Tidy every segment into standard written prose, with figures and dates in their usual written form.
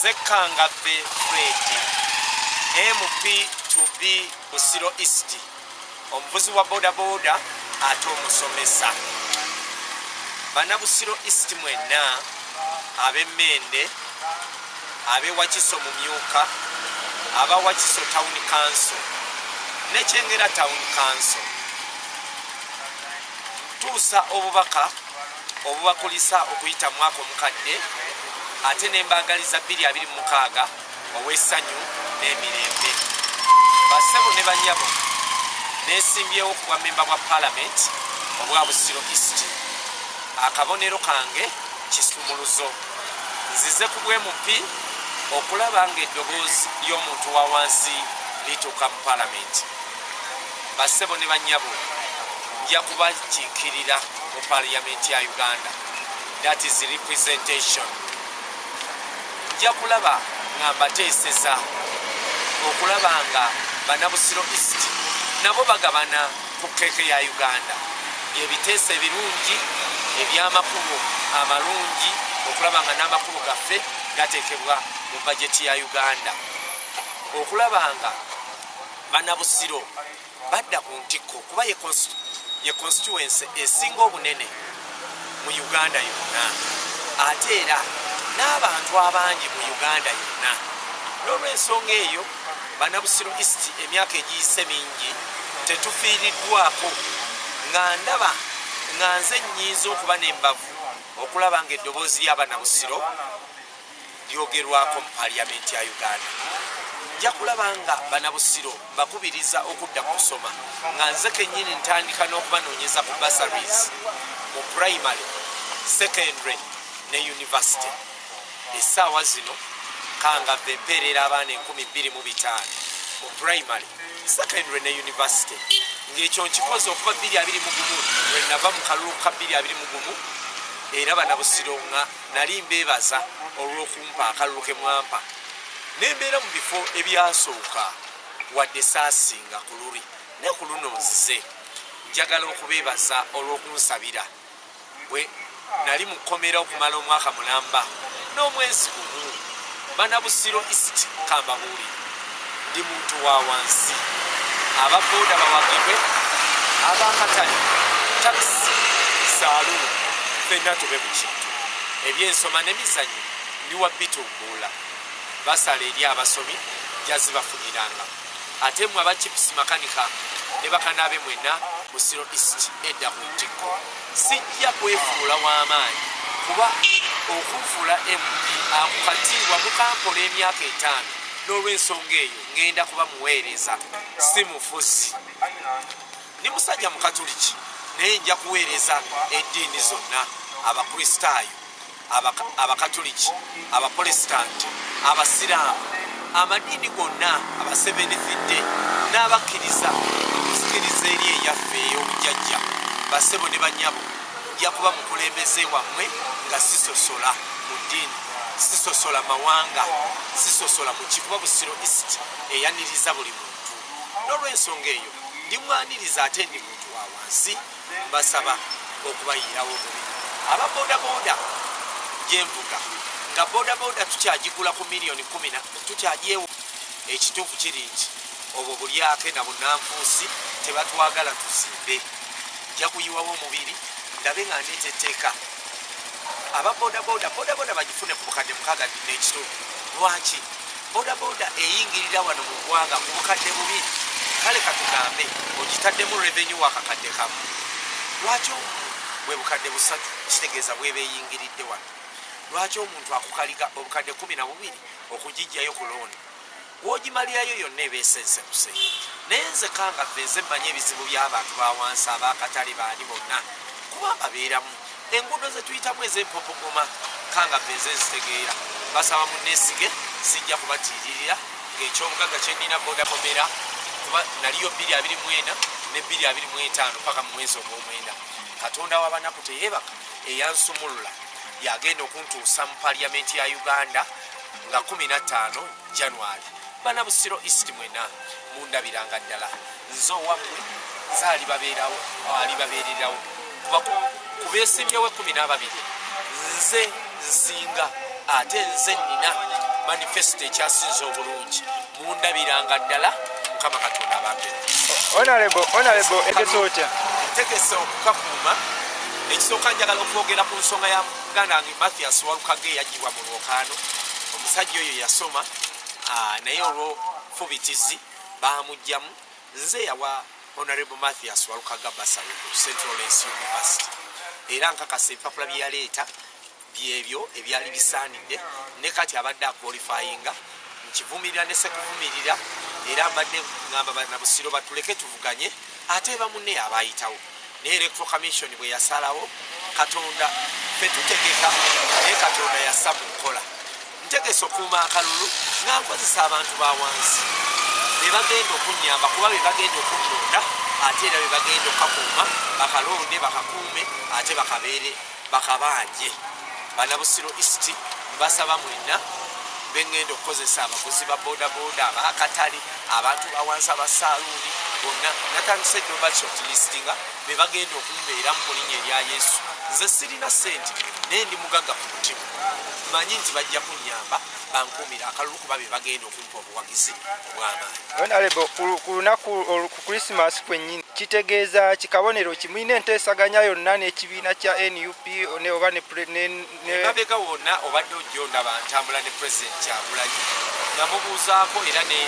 nze Kangave Fred MP2B Busiro East omuvuzi wa boda boda ate omusomesa. Banna Busiro East mwenna ab'Emmende ab'Ewakiso mu Myuka aba Wakiso Town Council ne Kyengera Town Council tuusa obubaka obubakulisa okuyita mwaka omukadde ate n'embagaliza 2026 ow'essanyu n'emirembe. Bassebo ne banyabo neesimbyewo okuba memba bwa Parliament obwa Busiro East. Akabonero kange kisumuluzo nzize ku bwemupi okulaba ng'eddoboozi ly'omuntu wa wansi lituuka mu Parliament. Bassebo ne banyabo nja kubakiikirira mu Parliament ya Uganda, that is representation. Nja kulaba nga mbateeseza okulaba nga Banna Busiro East nabo bagabana ku keeke ya Uganda ebiteeso ebirungi eby'amakubo amalungi okulaba nga n'amakubo gaffe gateekebwa mu bajeti ya Uganda, okulaba nga Banna Busiro badda ku ntikko kuba ye constituency esinga obunene mu Uganda yonna ate era n'abantu abangi mu Uganda yonna. N'olw'ensonga eyo Banna Busiro East emyaka egiyise mingi tetufiiriddwako nga ndaba nga nze nnyinza okuba n'embavu okulaba ng'eddoboozi lya Banna Busiro lyogerwako mu Parliament ya Uganda. Nja kulaba nga Banna Busiro bakubiriza okudda ku kusoma nga nze kennyini ntandika n'okubanoonyeza ku bursaries mu primary, secondary ne university. Essaawa zino Kangave empeerera abaana 25,000 mu primary, secondary ne university. Ng'ekyo nkikoze okuva 2021 lwe nava mu kalulu ka 2021 era Banna Busiro nga nali mbeebaza olw'okumpa akalulu ke mwampa. Nembeera mu bifo ebyasooka wadde saasinga ku luli ne ku luno nzize. Njagala okubeebaza olw'okunsabira bwe nali mu kkomera okumala omwaka mulamba n'omwezi gumu. Banna Busiro East kambabuuli ndi muntu wa wansi, ababooda bawagibwe, abakatale, takisi, saaluuni, ffenna tube mu kintu. Ebyensoma n'emizannyo ndiwa bitumbula. Basala eri abasomi jazibafuniranga. Ate mwe abachipusi makanika ne Bakanabe mwenna Busiro East edda ku ntikko. Sijja kwefuula w'amaanyi kuba okufuula MP akukatiibwa mu Kampala emyaka 5. N'olw'ensonga eyo ngenda kuba muweereza si mufuzi. Ni musajja mukatuliki naye nja kuweereza eddiini zonna, abakristaayo, abakatuliki, abaprotestanti, abasiraamu, amadiini gonna, abasebenefidde n'abakkiriza okuzikiriza eri eyaffe ey'obujjajja. Bassebo ne bannyabo nja kuba mukulembeze wammwe nga sisosola mu ddiini, sisosola mawanga, sisosola mu kikuba Busiro East eyaniriza buli muntu. N'olw'ensonga eyo ndi mwaniriza ate ndi muntu wa wansi, mbasaba okubayiirawo omubi. Ababoodaboda gyenvuga nga bodaboda tukyagigula ku miliyoni 10 tukyagyewo. Ekituufu kiri nti obwo bulyake na bunnanfuusi tebatwagala tusimbe. Nja kuyiwawo omubiri ndabe nga ndeeta etteeka ababodaboda bagifune ku bukadde 6.2. Lwaki bodaboda eyingirira wano mu ggwanga ku bukadde 2? Kale katugambe ogitaddemu revenue wakakadde kamu. Lwaki bwe bukadde 3 kitegeeza bweba eyingiridde wano? Lwaki omuntu akukaliga obukadde 12 okugijjayo ku looni? W'ogimalirayo yonna ebeesensebuse. Naye nze Kangave nze mmanyi ebizibu by'abantu ba wansi ab'akatale baani bonna kuba babeeramu. Enguudo ze tuyitamu ez'empopogoma Kangave nze nzitegeera. Basaba munneesige, sijja kubatiiririra ng'ekyomugagga kye nnina bodakomera kuba naliyo 2024 ne 2025 paka mu mwezi ogw'omwenda. Katonda w'abanaku teyeebaka eyansumulula yagenda okuntuusa mu Parliament ya Uganda nga 15 January. Banna Busiro East mwenna mundabiranga ddala nze owammwe zaali babeerawo ali babeererawo kuba ku beesimbyewo 12 nze nsinga ate nze nnina manifesto ekyasinza obulungi mundabiranga ddala mukama katonda abambere. Honorable egesotya ntegese okukakuuma. Ekisooka njagala okwogera ku nsonga ya muganda wange Mathias Walukage eyagibwa mu lwokaano. Omusajja oyo yasoma naye olw'ofubitizi baamugjamu. Nze yawa Honorable Mathias Walukage Busiro ku Central University era nkakasa ebipapula bye yaleeta byebyo ebyali bisaanidde ne kati abadde akwalifayinga nkivumirira ne sekuvumirira era mbadde ngamba Banna Busiro batuleke tuvuganye ate bamunne abayitawo ne Electoral Commission bwe yasalawo Katonda ffe tutegeka naye Katonda yassa mu nkola. Ntegese okuuma akalulu nga nkozesa abantu ba wansi be bagenda okunyamba kuba be bagenda okumulonda ate era be bagenda okukakuuma bakalonde bakakuume ate bakabeere bakabanje. Banna Busiro East mbasaba mwenna bengenda okukozesa abakozi ba bodaboda abakatale abantu bawansi abasaaluuni bonna natandise eddoba shortlistinga be bagenda okumbeeramu mu linnya erya Yesu. Nze sirina ssente naye ndi mugagga ku mutima manyi nti bajja kunnyamba bankuumira akalulu kuba be bagenda okumpa obuwagizi obw'amaanyi. Honorable ku lunaku ku Christmas kwennyini kitegeeza kikabonero kimulina enteesaganya yonna n'ekibiina kya NUP oba mabega wonna obadde ojja ondaba ntambula ne President Kyagulanyi nga mubuuzaako era ne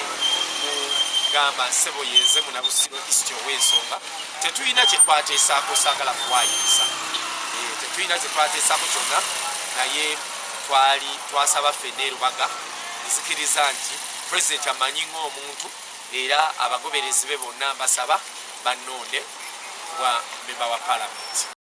mugamba ssebo yenze mu Busiro East ow'ensonga tetulina kye twateesaako saagala kuwaayiriza. Tetulina kye twateesaako kyonna naye twasaba ffenna e Rubaga nzikiriza nti President amanyi ng'omuntu era abagoberezi be bonna mbasaba bannonde kuba memba wa Parliament.